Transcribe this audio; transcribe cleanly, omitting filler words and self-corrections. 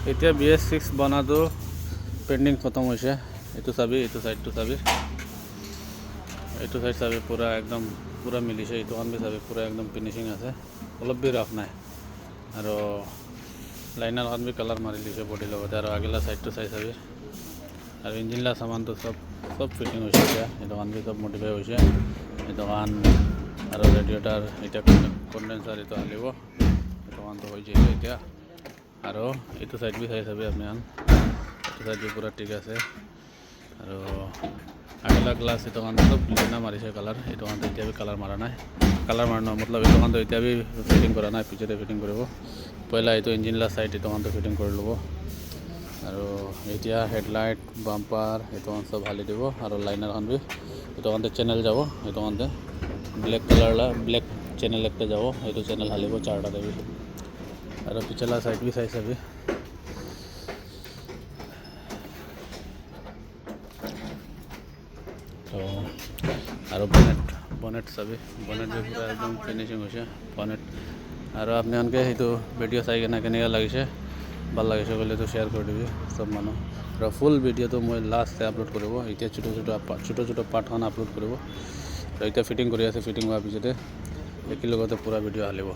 এতিয়া BS6 বনাটো pending খতম হৈছে। এইটো চাবি, এইটো সাইডটো চাবি, এইটো সাইড চাবি, পুরা একদম পুরা মিলিছে। এইটো কান চাবি পুরা একদম ফিনিশিং আছে, অলপ বি রাফ নাই। আৰু লাইনাৰ কান বি কালাৰ মাৰি দিছে বডি লগতে। আৰু আগিলা সাইডটো চাই চাবি। আৰু ইঞ্জিনলা সামানটো সব ফিটিং হৈছে এতিয়া। এইটো কান বি সব মডিফাই হৈছে এইটো কান। আৰু ৰেডিয়েটাৰ এটা কন্ডেন্সাৰ এইটো হালিব, এইটো কানটো হৈ যায় এতিয়া। আৰু এইটো সাইড বি চাই চাবি আপনি, এইটো সাইড বি পুৰা ঠিক আছে। আৰু আগলা গ্লাস এইটো কান সব লাইনা মাৰিছে কালাৰ। এইটো কানটো এতিয়া বি কালাৰ মাৰা নাই, কালাৰ মাৰা মতলব এইটো কানটো এতিয়া বি ফিটিং কৰা নাই, পিছতে ফিটিং কৰিব। পহলা এইটো ইঞ্জিনলা সাইড এইটো কানটো ফিটিং কৰি ল'ব। আৰু এতিয়া হেডলাইট বাম্পাৰ এইটো কান সব হালি দিব। আৰু লাইনাৰ কান বি এইটো কানতে চেনেল যাব, এইটো কানতে ব্লেক কালাৰলা ব্লেক চেনেল একটা যাব, এইটো চেনেল হালিব চাৰটা দেবি। আৰু পিছলা সাইড বি চাই চাবি। তো আৰু বনেট চাবি, বনেট বি পুৰা একদম ফিনিশিং হৈছে বনেট। আৰু আপনি আনকে সেইটো ভিডিঅ' চাই কেনে কেনেকৈ লাগিছে, ভাল লাগিছে বলে তো শ্বেয়াৰ কৰি দিবি সব মানুহ। আৰু ফুল ভিডিঅ'টো মই লাষ্টে আপলোড কৰিব। এতিয়া ছোটো ছোটো পাৰ্টখন আপলোড কৰিব। তো এতিয়া ফিটিং কৰি আছে, ফিটিং হোৱাৰ পিছতে একেলগতে পুৰা ভিডিঅ' হালিব।